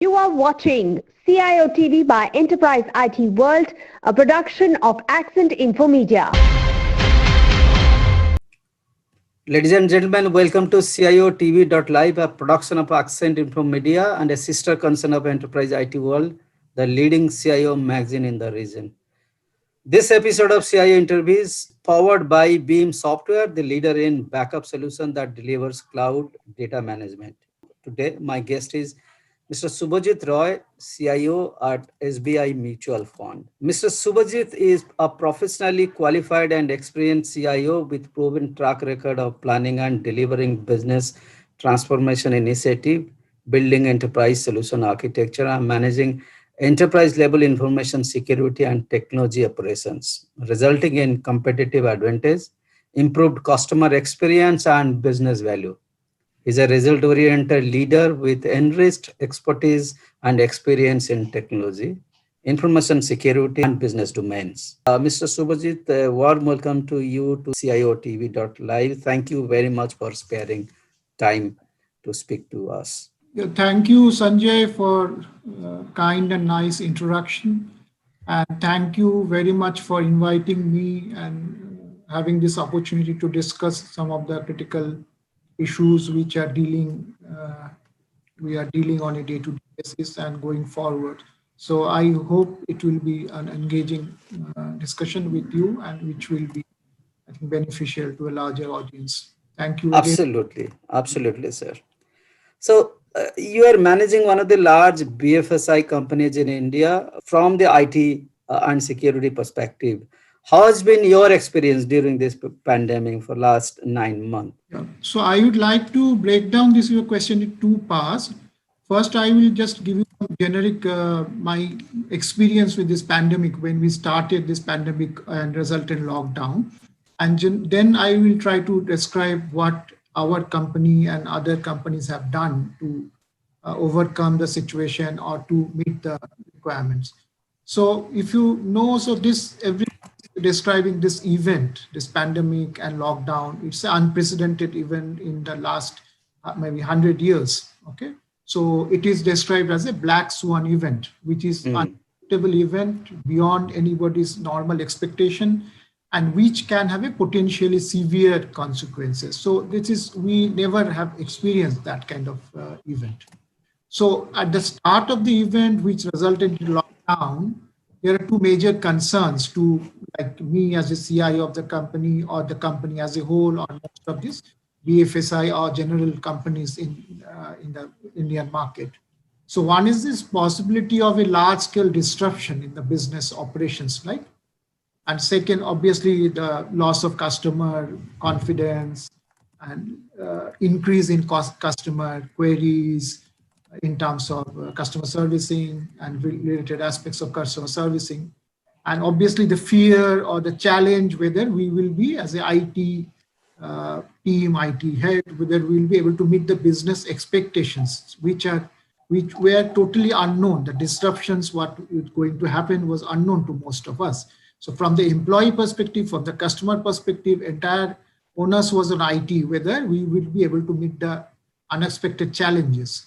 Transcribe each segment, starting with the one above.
You are watching CIOTV by Enterprise IT World, a production of Accent Info Media. Ladies and gentlemen, welcome to CIOTV.live, a production of Accent Info Media and a sister concern of Enterprise IT World, the leading CIO magazine in the region. This episode of CIO Interviews powered by Beam Software, the leader in backup solution that delivers cloud data management. Today, my guest is Mr. Subhojit Roy, CIO at SBI Mutual Fund. Mr. Subhojit is a professionally qualified and experienced CIO with proven track record of planning and delivering business transformation initiative, building enterprise solution architecture, and managing enterprise level information security and technology operations, resulting in competitive advantage, improved customer experience, and business value. He's a result-oriented leader with enriched expertise and experience in technology, information security, and business domains. Mr. Subhojit, a warm welcome to you to CIOTV.live. Thank you very much for sparing time to speak to us. Yeah, thank you, Sanjay, for kind and nice introduction. And thank you very much for inviting me and having this opportunity to discuss some of the critical issues which are we are dealing on a day-to-day basis and going forward. So I hope it will be an engaging discussion with you and which will be, I think, beneficial to a larger audience. Thank you. Absolutely. Absolutely, sir. So you are managing one of the large BFSI companies in India from the IT and security perspective. How has been your experience during this pandemic for last 9 months? Yeah. So I would like to break down this your question in two parts. First, I will just give you some generic my experience with this pandemic when we started this pandemic and result in lockdown. And then I will try to describe what our company and other companies have done to overcome the situation or to meet the requirements. So if you know, so describing this event, this pandemic and lockdown, it's an unprecedented event in the last maybe 100 years. Okay, so it is described as a black swan event, which is an unpredictable event beyond anybody's normal expectation, and which can have a potentially severe consequences. So we never have experienced that kind of event. So at the start of the event, which resulted in lockdown, there are two major concerns to like me as a CIO of the company or the company as a whole or most of these BFSI or general companies in the Indian market. So one is this possibility of a large scale disruption in the business operations, right? And second, obviously, the loss of customer confidence and increase in customer queries in terms of customer servicing and related aspects of customer servicing. And obviously, the fear or the challenge whether we will be as an IT team, IT head, whether we'll be able to meet the business expectations, which were totally unknown. The disruptions, what is going to happen was unknown to most of us. So from the employee perspective, from the customer perspective, entire onus was on IT, whether we will be able to meet the unexpected challenges.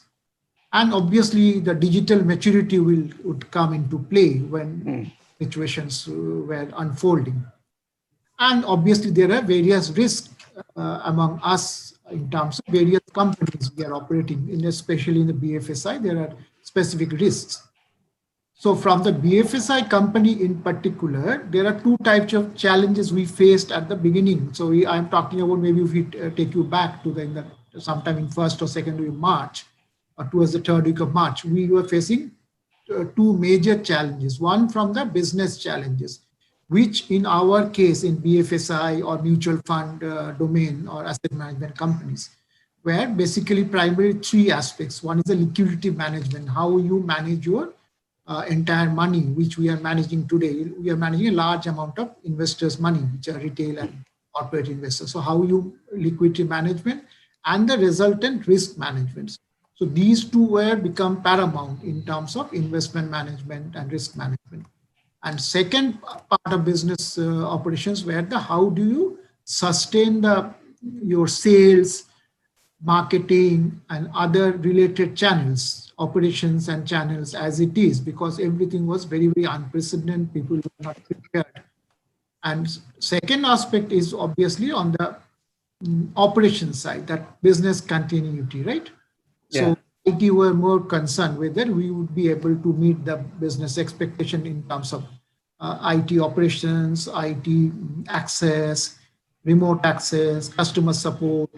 And obviously the digital maturity would come into play when situations were unfolding. And obviously there are various risks among us in terms of various companies we are operating in, especially in the BFSI, there are specific risks. So from the BFSI company in particular, there are two types of challenges we faced at the beginning. So I'm talking about maybe if we take you back to sometime in 1st or 2nd week of March or towards the 3rd week of March, we were facing two major challenges. One from the business challenges, which in our case in BFSI or mutual fund domain or asset management companies, where basically primarily three aspects. One is the liquidity management, how you manage your entire money, which we are managing today. We are managing a large amount of investors' money, which are retail and corporate investors. So how you liquidity management and the resultant risk management. So these two were become paramount in terms of investment management and risk management. And second part of business operations were how do you sustain your sales, marketing, and other related channels operations and channels as it is, because everything was very, very unprecedented. People were not prepared. And second aspect is obviously on the operations side, that business continuity, right? Yeah. So IT were more concerned whether we would be able to meet the business expectation in terms of IT operations, IT access, remote access, customer support,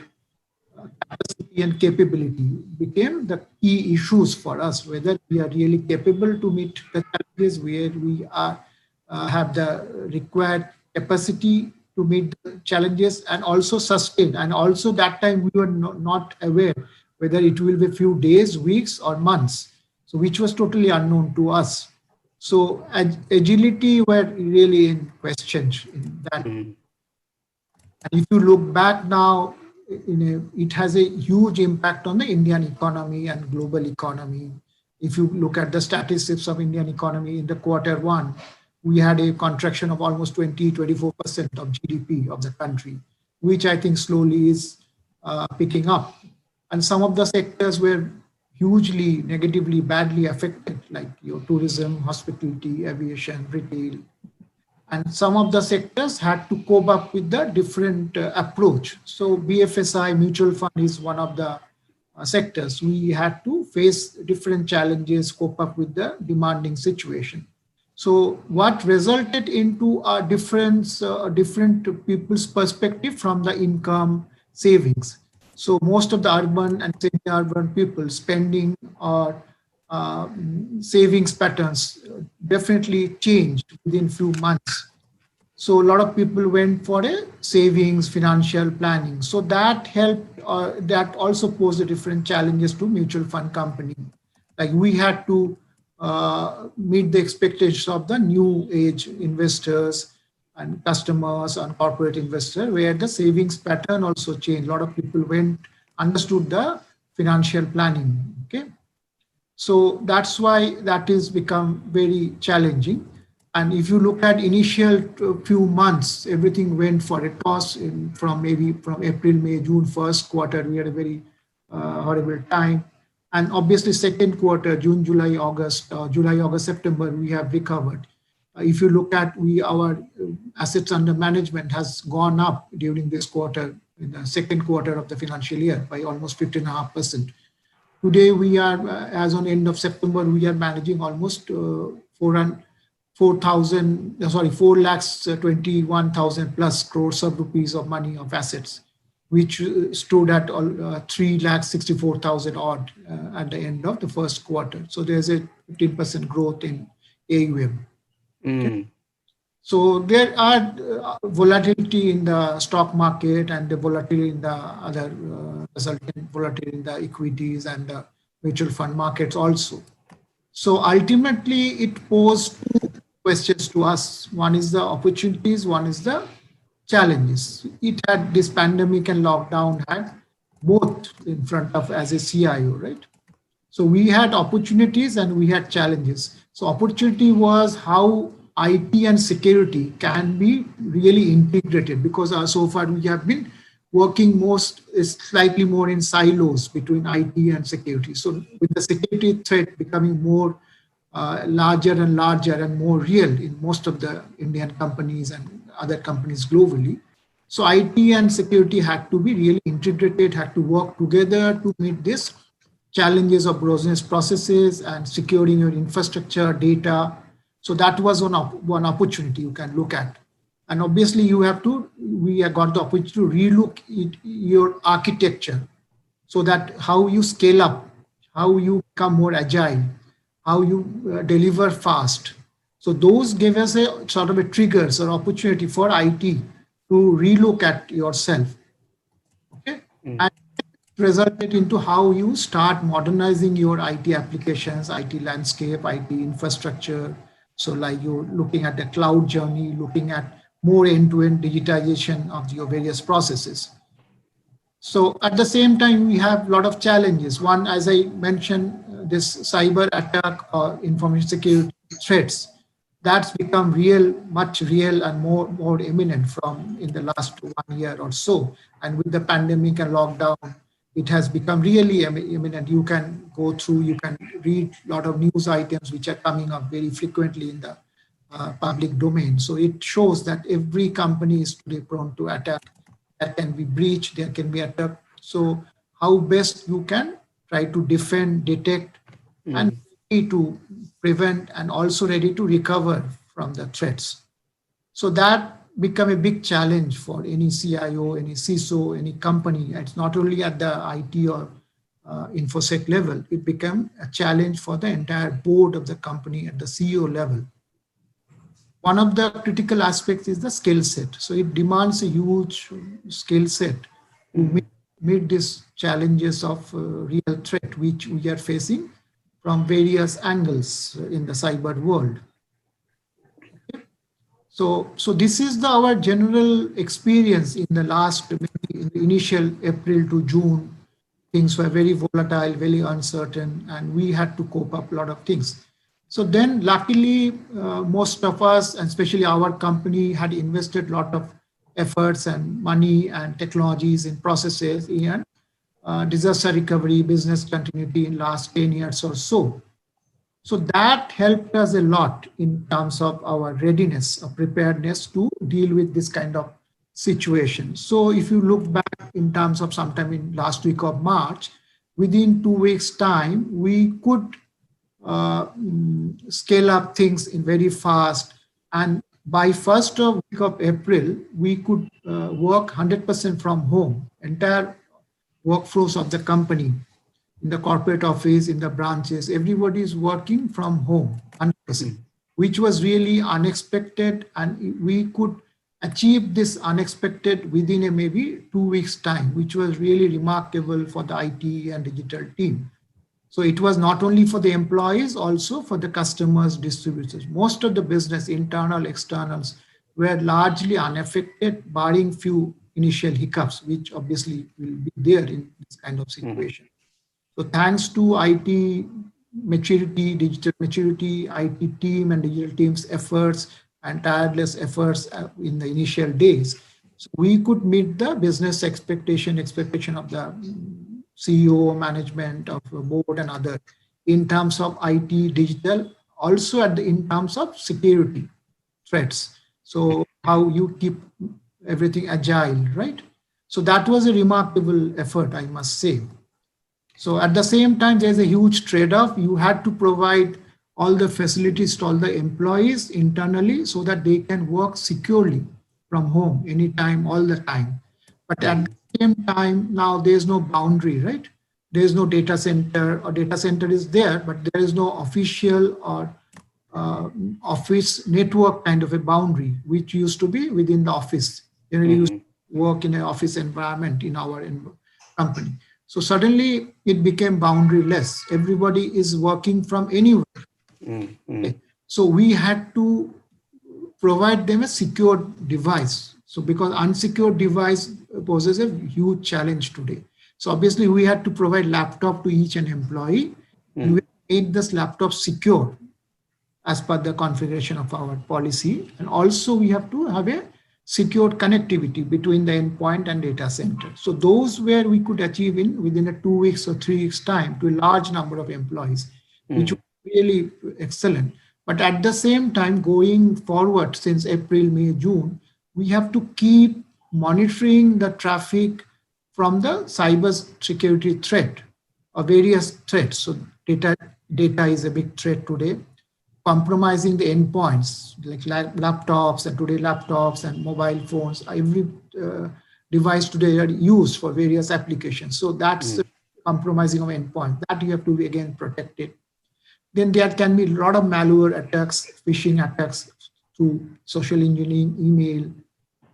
capacity and capability became the key issues for us, whether we are really capable to meet the challenges, where we are have the required capacity to meet the challenges and also sustain. And also that time we were not aware whether it will be a few days, weeks or months, so which was totally unknown to us. So agility were really in question in that. And if you look back now, it has a huge impact on the Indian economy and global economy. If you look at the statistics of Indian economy in the Q1, we had a contraction of almost 24% of GDP of the country, which I think slowly is picking up. And some of the sectors were hugely negatively, badly affected, like your tourism, hospitality, aviation, retail. And some of the sectors had to cope up with the different approach. So BFSI mutual fund is one of the sectors. We had to face different challenges, cope up with the demanding situation. So what resulted into a different people's perspective from the income savings. So most of the urban and semi-urban people spending or savings patterns definitely changed within few months. So a lot of people went for a savings, financial planning. So that helped, that also posed different challenges to mutual fund company. Like we had to meet the expectations of the new age investors and customers and corporate investors, where the savings pattern also changed. A lot of people understood the financial planning. Okay. So that's why that is become very challenging. And if you look at initial few months, everything went for a toss from April, May, June, first quarter, we had a very horrible time. And obviously second quarter, June, July, August, September, we have recovered. If you look at our assets under management has gone up during this quarter, in the second quarter of the financial year by almost 15.5%. Today we are, as on end of September, we are managing almost 4,21,000 plus crores of rupees of money of assets, which stood at 3,64,000 odd at the end of the first quarter. So there's a 15% growth in AUM. Okay. So there are volatility in the stock market and the volatility in the other resultant volatility in the equities and the mutual fund markets also. So ultimately it posed two questions to us. One is the opportunities, one is the challenges. It had this pandemic and lockdown had both in front of as a CIO, right? So we had opportunities and we had challenges. So opportunity was how IT and security can be really integrated, because so far we have been working slightly more in silos between IT and security. So with the security threat becoming more larger and larger and more real in most of the Indian companies and other companies globally. So IT and security had to be really integrated, had to work together to meet this challenges of business processes and securing your infrastructure, data. So that was one opportunity you can look at. And obviously we have got the opportunity to relook your architecture, so that how you scale up, how you become more agile, how you deliver fast. So those give us a sort of a triggers or opportunity for IT to relook at yourself. Okay. And resulted into how you start modernizing your IT applications, IT landscape, IT infrastructure. So like you're looking at the cloud journey, looking at more end-to-end digitization of your various processes. So at the same time, we have a lot of challenges. One, as I mentioned, this cyber attack or information security threats, that's become much real and more imminent from in the last 1 year or so. And with the pandemic and lockdown, it has become really, I mean, and you can go through, you can read a lot of news items which are coming up very frequently in the public domain. So it shows that every company is today prone to attack. There can be breach, there can be attack. So how best you can try to defend, detect, and ready to prevent, and also ready to recover from the threats. So that become a big challenge for any CIO, any CISO, any company. It's not only at the IT or InfoSec level, it became a challenge for the entire board of the company at the CEO level. One of the critical aspects is the skill set. So it demands a huge skill set to meet these challenges of real threat, which we are facing from various angles in the cyber world. So this is our general experience in the last, maybe in the initial April to June. Things were very volatile, very uncertain, and we had to cope up a lot of things. So then luckily, most of us, and especially our company, had invested a lot of efforts and money and technologies in processes in disaster recovery, business continuity in last 10 years or so. So that helped us a lot in terms of our readiness, of preparedness to deal with this kind of situation. So if you look back in terms of sometime in last week of March, within 2 weeks' time, we could scale up things in very fast. And by first week of April, we could work 100% from home, entire workflows of the company. In the corporate office, in the branches, everybody is working from home, 100%, which was really unexpected. And we could achieve this unexpected within a maybe 2 weeks' time, which was really remarkable for the IT and digital team. So it was not only for the employees, also for the customers, distributors. Most of the business, internal, externals, were largely unaffected, barring few initial hiccups, which obviously will be there in this kind of situation. So thanks to IT maturity, digital maturity, IT team and digital team's efforts and tireless efforts in the initial days, so we could meet the business expectation of the CEO, management of the board and other in terms of IT, digital, also in terms of security threats. So how you keep everything agile, right? So that was a remarkable effort, I must say. So at the same time, there's a huge trade-off. You had to provide all the facilities to all the employees internally so that they can work securely from home anytime, all the time. But at the same time, now there's no boundary, right? There's no data center, or data center is there, but there is no official or office network kind of a boundary, which used to be within the office. Generally, used to work in an office environment in our company. So suddenly it became boundaryless. Everybody is working from anywhere. Okay. So we had to provide them a secure device. So because unsecured device poses a huge challenge today. So obviously we had to provide laptop to each an employee. We made this laptop secure as per the configuration of our policy. And also we have to have a secured connectivity between the endpoint and data center. So those where we could achieve within a 2 weeks or 3 weeks time to a large number of employees, which was really excellent. But at the same time, going forward since April, May, June, we have to keep monitoring the traffic from the cyber security threat or various threats. So data is a big threat today. Compromising the endpoints like laptops, and today laptops and mobile phones, every device today are used for various applications. So that's compromising of endpoint that you have to be again protected. Then there can be a lot of malware attacks, phishing attacks through social engineering, email.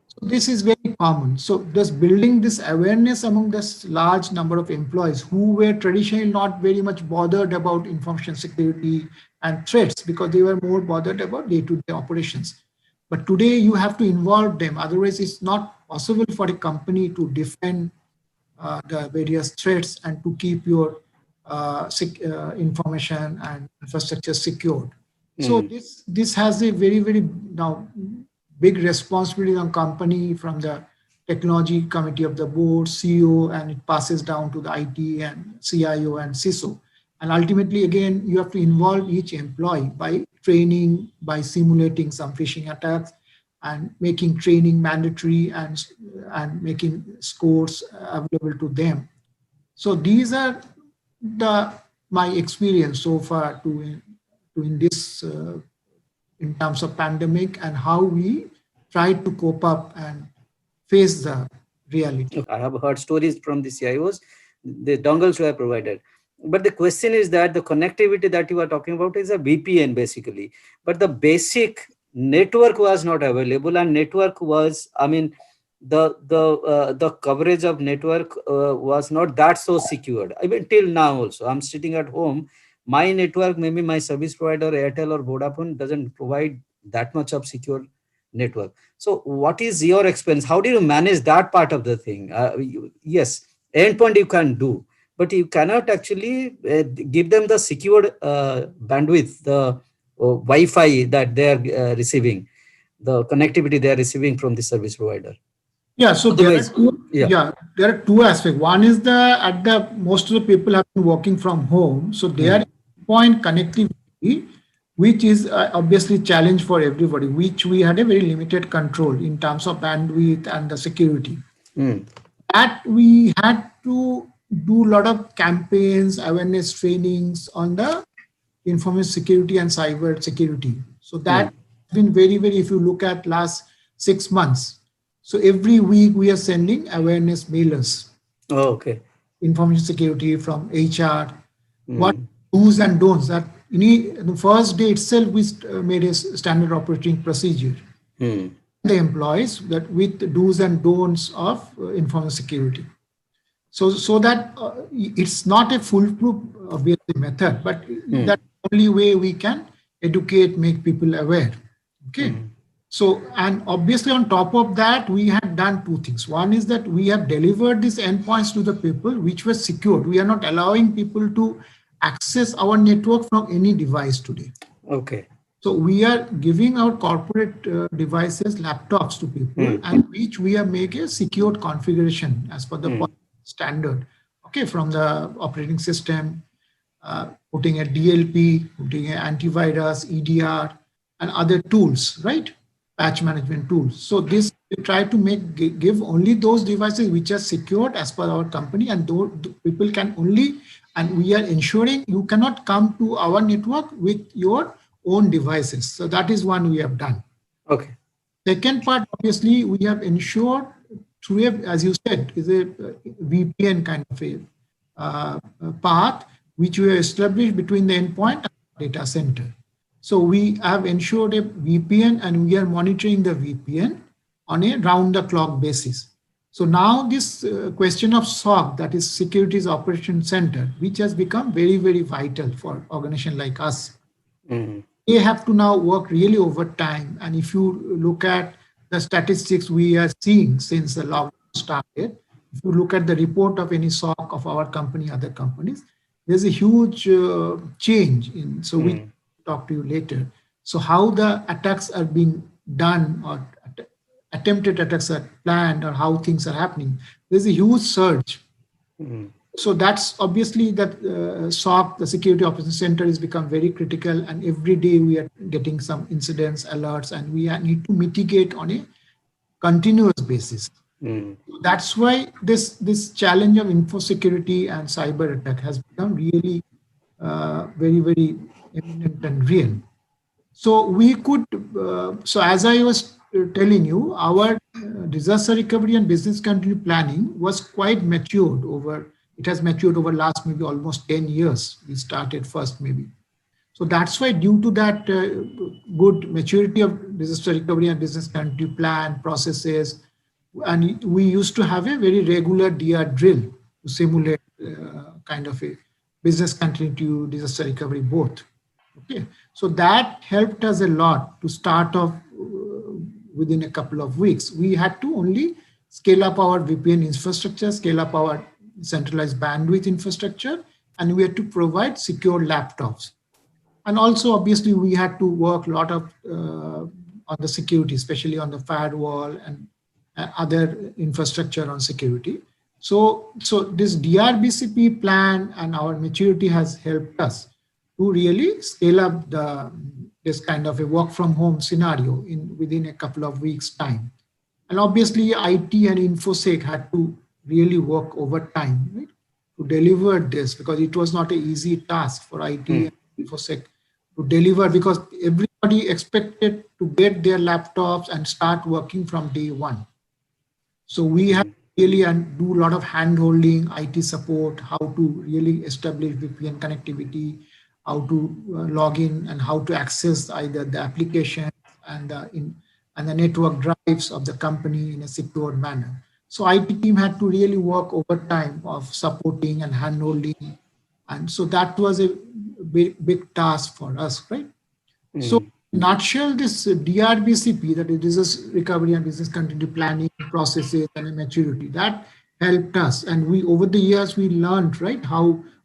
So this is very common. So just building this awareness among this large number of employees who were traditionally not very much bothered about information security and threats because they were more bothered about day-to-day operations. But today you have to involve them. Otherwise, it's not possible for a company to defend the various threats and to keep your information and infrastructure secured. So this has a very, very now big responsibility on company from the technology committee of the board, CEO, and it passes down to the IT and CIO and CISO. And ultimately, again, you have to involve each employee by training, by simulating some phishing attacks, and making training mandatory, and making scores available to them. So these are my experience so far to in this in terms of pandemic, and how we try to cope up and face the reality. I have heard stories from the CIOs, the dongles were provided. But the question is that the connectivity that you are talking about is a VPN basically. But the basic network was not available, and network was, I mean, the coverage of network was not that so secured. Even till now also, I'm sitting at home, my network, maybe my service provider, Airtel or Vodafone, doesn't provide that much of secure network. So what is your experience? How do you manage that part of the thing? Yes, endpoint you can do, but you cannot actually give them the secured bandwidth, the Wi-Fi that they are receiving, the connectivity they are receiving from the service provider. Yeah, so there are Otherwise, there are two aspects. One is most of the people have been working from home, so their point connectivity, which is obviously challenge for everybody, which we had a very limited control in terms of bandwidth and the security. That we had to do a lot of campaigns, awareness trainings on the information security and cyber security. So that has been very, very, if you look at last 6 months, so every week we are sending awareness mailers. Oh, okay. Information security from HR, what do's and don'ts. That the first day itself we made a standard operating procedure. The employees that with do's and don'ts of information security. So that it's not a foolproof obviously method, but that's the only way we can educate, make people aware. Okay. So, and obviously on top of that, we had done two things. One is that we have delivered these endpoints to the people, which were secured. We are not allowing people to access our network from any device today. Okay. So we are giving our corporate devices, laptops to people, and which we have made a secured configuration as per the standard. Okay, from the operating system, putting a DLP, putting an antivirus, EDR, and other tools, right? Patch management tools. So this we try to give only those devices which are secured as per our company, and those people can only, and we are ensuring you cannot come to our network with your own devices. So that is one we have done. Okay. Second part, obviously, we have ensured through a, as you said, is a VPN kind of a path which we have established between the endpoint and data center. So we have ensured a VPN, and we are monitoring the VPN on a round-the-clock basis. So now this question of SOC, that is Securities Operations Center, which has become very, very vital for organizations like us. They have to now work really overtime. And if you look at the statistics we are seeing since the lockdown started, if you look at the report of any SOC of our company, other companies, there's a huge change in, so we talk to you later. So how the attacks are being done, or attempted attacks are planned, or how things are happening, there's a huge surge. So that's obviously that SOC, the Security Operations Center, has become very critical, and every day we are getting some incidents, alerts, and we need to mitigate on a continuous basis. That's why this challenge of info security and cyber attack has become really very, very eminent and real. So we could, so as I was telling you, our disaster recovery and business continuity planning was quite matured over, it has matured over last maybe almost 10 years. We started first maybe. So that's why due to that good maturity of disaster recovery and business continuity plan processes, and we used to have a very regular DR drill to simulate kind of a business continuity, disaster recovery both. Okay, so that helped us a lot to start off within a couple of weeks. We had to only scale up our VPN infrastructure, scale up our centralized bandwidth infrastructure, and we had to provide secure laptops. And also, obviously, we had to work a lot of on the security, especially on the firewall and other infrastructure on security. So this DRBCP plan and our maturity has helped us to really scale up this kind of a work from home scenario within a couple of weeks time. And obviously IT and InfoSec had to really work overtime, right, to deliver this, because it was not an easy task for IT and InfoSec to deliver, because everybody expected to get their laptops and start working from day one. So we have really and do a lot of hand holding, IT support, how to really establish VPN connectivity, how to log in, and how to access either the application and the network drives of the company in a secure manner. So IT team had to really work overtime of supporting and hand holding, and so that was a big task for us, right? So, in a nutshell, this DRBCP, that is Disaster Recovery and Business Continuity Planning processes and maturity, that helped us. And we, over the years, we learned, right,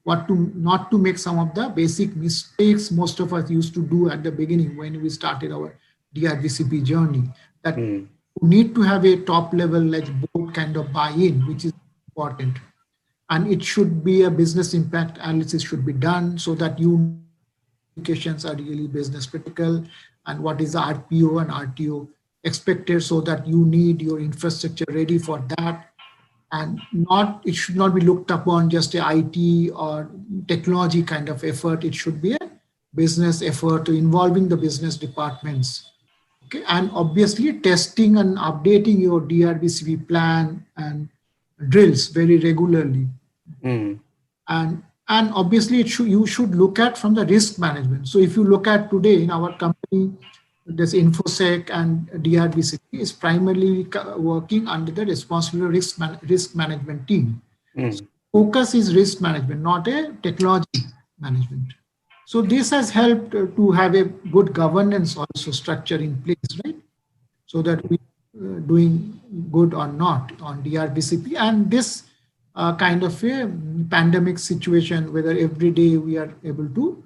what to not to make some of the basic mistakes most of us used to do at the beginning when we started our DRBCP journey. That we need to have a top level, like board kind of buy-in, which is important. And it should be a business impact analysis should be done so that you know which applications are really business critical and what is the RPO and RTO expected, so that you need your infrastructure ready for that. And it should not be looked upon just a IT or technology kind of effort. It should be a business effort to involving the business departments. Okay, and obviously testing and updating your DRBCP plan and drills very regularly. And obviously you should look at from the risk management. So if you look at today in our company, this InfoSec and DRBCP is primarily working under the responsible risk management team. So focus is risk management, not a technology management. So this has helped to have a good governance also structure in place, right? So that we are doing good or not on DRBCP. And this kind of a pandemic situation, whether every day we are able to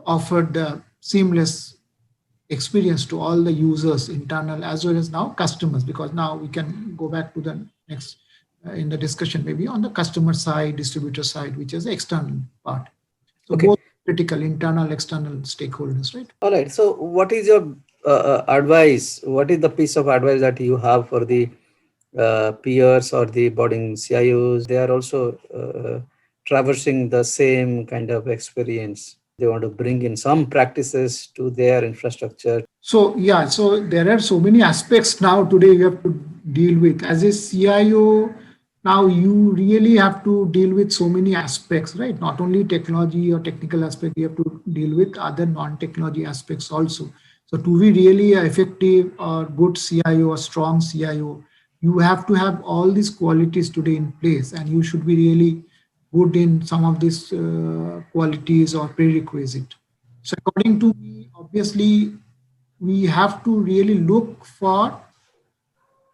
offer the seamless experience to all the users, internal as well as now customers, because now we can go back to the next in the discussion maybe on the customer side, distributor side, which is the external part. So both critical, internal, external stakeholders, right? All right. So what is your advice? What is the piece of advice that you have for the peers or the budding CIOs? They are also traversing the same kind of experience. They want to bring in some practices to their infrastructure. So yeah, so there are so many aspects now today you have to deal with. As a CIO, now you really have to deal with so many aspects, right? Not only technology or technical aspect, you have to deal with other non-technology aspects also. So to be really effective or good CIO or strong CIO, you have to have all these qualities today in place, and you should be really good in some of these qualities or prerequisite. So according to me, obviously, we have to really look for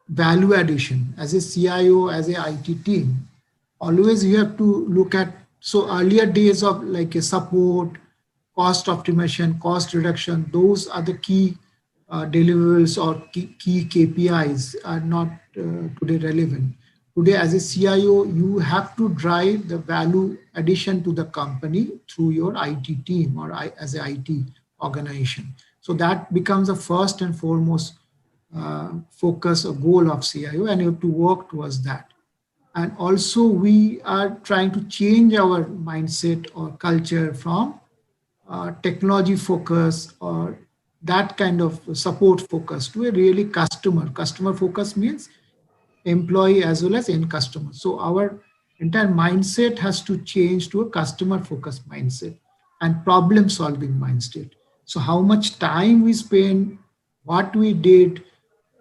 value addition as a CIO, as a IT team. Always you have to look at, so earlier days of like a support, cost optimization, cost reduction, those are the key deliverables or key KPIs are not today relevant. Today, as a CIO, you have to drive the value addition to the company through your IT team or as an IT organization. So that becomes the first and foremost focus or goal of CIO, and you have to work towards that. And also, we are trying to change our mindset or culture from technology focus or that kind of support focus to a really customer focus means employee as well as end customer. So our entire mindset has to change to a customer focused mindset and problem solving mindset. So how much time we spend, what we did,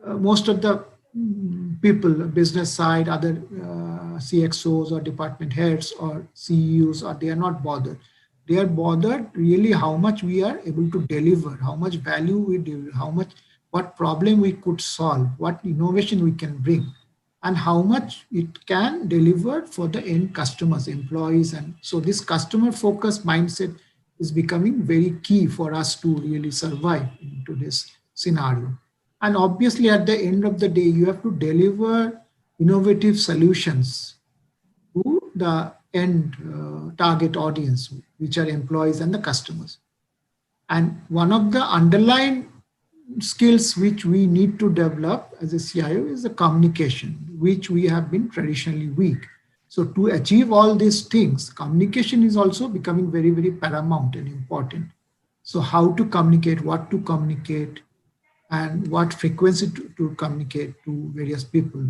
most of the people, business side, other CXOs or department heads or CEOs, or they are not bothered. They are bothered really how much we are able to deliver, how much value we deliver, what problem we could solve, what innovation we can bring, and how much it can deliver for the end customers, employees. And so this customer focused mindset is becoming very key for us to really survive into this scenario. And obviously, at the end of the day, you have to deliver innovative solutions to the end target audience, which are employees and the customers. And one of the underlying skills which we need to develop as a CIO is the communication, which we have been traditionally weak. So to achieve all these things, communication is also becoming very, very paramount and important. So how to communicate, what to communicate, and what frequency to communicate to various people.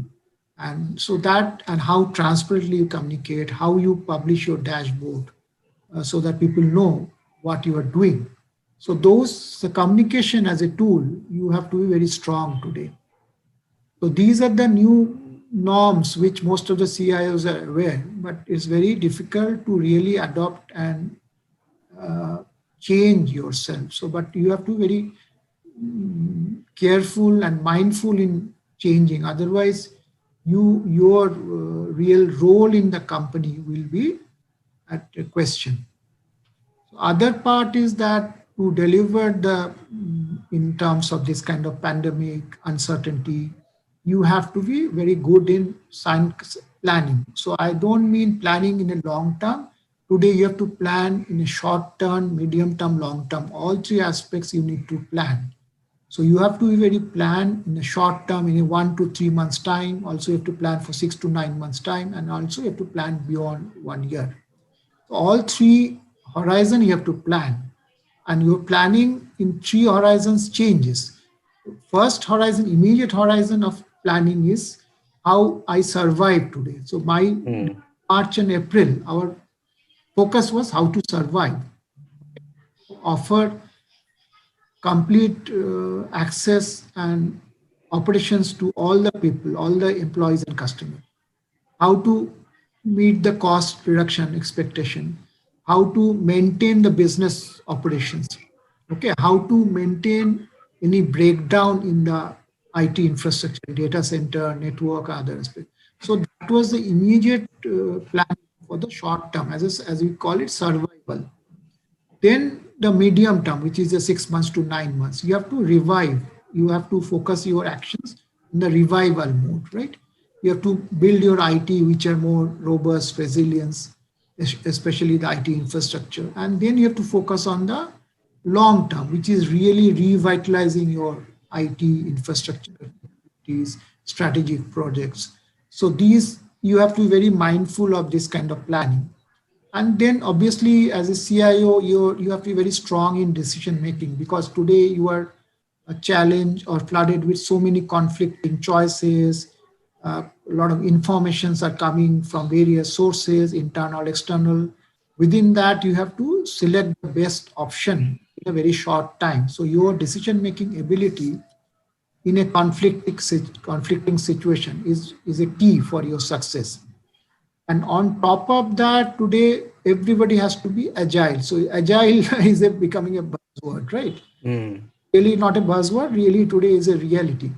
And so that, and how transparently you communicate, how you publish your dashboard, so that people know what you are doing. So those, the communication as a tool, you have to be very strong today. So these are the new norms which most of the CIOs are aware, but it's very difficult to really adopt and change yourself. So, but you have to be very careful and mindful in changing. Otherwise, your real role in the company will be at a question. Other part is that to deliver the in terms of this kind of pandemic uncertainty, you have to be very good in science planning. So I don't mean planning in a long term. Today you have to plan in a short term, medium term, long term. All three aspects you need to plan. So you have to be very plan in a short term, in a 1 to 3 months time. Also you have to plan for 6 to 9 months time, and also you have to plan beyond 1 year. All three horizon you have to plan, and your planning in three horizons changes. First horizon, immediate horizon of planning is how I survive today. So my March and April, our focus was how to survive, offer complete access and operations to all the people, all the employees and customers. How to meet the cost reduction expectation, how to maintain the business operations, okay, how to maintain any breakdown in the IT infrastructure, data center, network, other aspects. So that was the immediate plan for the short term, as we call it, survival. Then the medium term, which is the 6 months to 9 months, you have to revive. You have to focus your actions in the revival mode, right? You have to build your IT, which are more robust, resilience, especially the IT infrastructure. And then you have to focus on the long term, which is really revitalizing your IT infrastructure, these strategic projects. So these, you have to be very mindful of this kind of planning. And then obviously as a CIO, you have to be very strong in decision making, because today you are a challenge or flooded with so many conflicting choices. A lot of informations are coming from various sources, internal, external. Within that, you have to select the best option in a very short time. So your decision making ability in a conflicting situation is a key for your success. And on top of that, today everybody has to be agile. So agile is becoming a buzzword, right? Really not a buzzword. Really, today is a reality.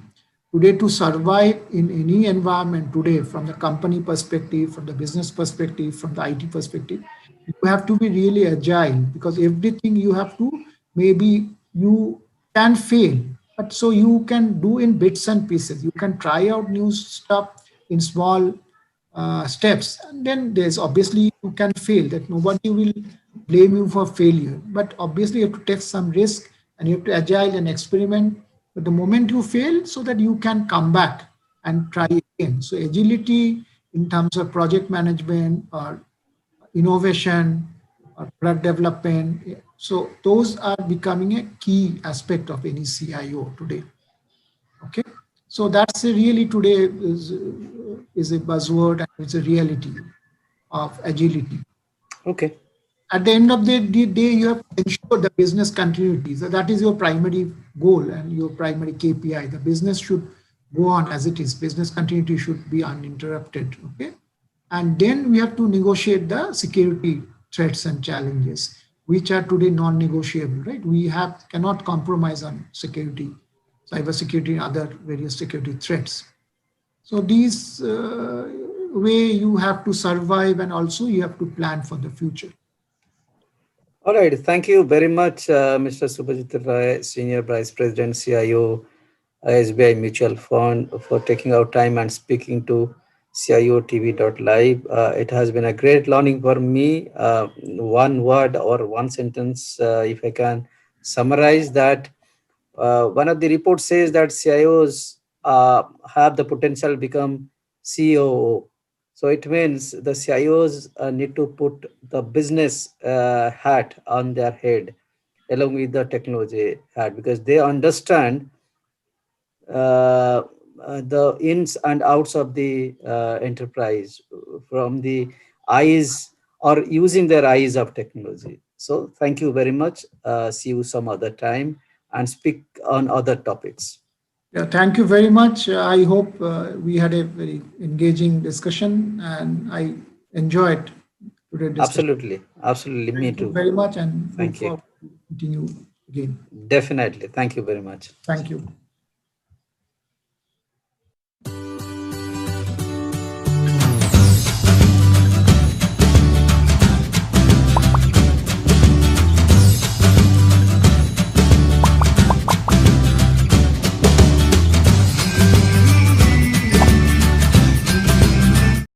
Today, to survive in any environment today, from the company perspective, from the business perspective, from the IT perspective, you have to be really agile, because everything you have to, maybe you can fail, but so you can do in bits and pieces. You can try out new stuff in small steps, and then there's obviously you can fail, that nobody will blame you for failure, but obviously you have to take some risk and you have to agile and experiment. But the moment you fail, so that you can come back and try again. So agility in terms of project management or innovation or product development, so those are becoming a key aspect of any CIO today. Okay, so that's a really today is a buzzword, and it's a reality of agility. Okay. At the end of the day, you have to ensure the business continuity. So that is your primary goal and your primary KPI. The business should go on as it is. Business continuity should be uninterrupted. Okay, and then we have to negotiate the security threats and challenges, which are today non-negotiable. Right, we cannot compromise on security, cybersecurity, and other various security threats. So these way you have to survive, and also you have to plan for the future. All right. Thank you very much, Mr. Subhojit Rai, Senior Vice President, CIO, SBI Mutual Fund for taking out time and speaking to CIOTV.live. It has been a great learning for me. One word or one sentence, if I can summarize that, one of the reports says that CIOs have the potential to become COO. So it means the CIOs need to put the business hat on their head along with the technology hat, because they understand the ins and outs of the enterprise from the eyes or using their eyes of technology. So thank you very much. See you some other time and speak on other topics. Yeah, thank you very much. I hope we had a very engaging discussion, and I enjoyed today's discussion. Absolutely. Absolutely. Me Thank you too. very much, and look Thank you. forward to meeting you again. Definitely. Thank you very much. Thank you.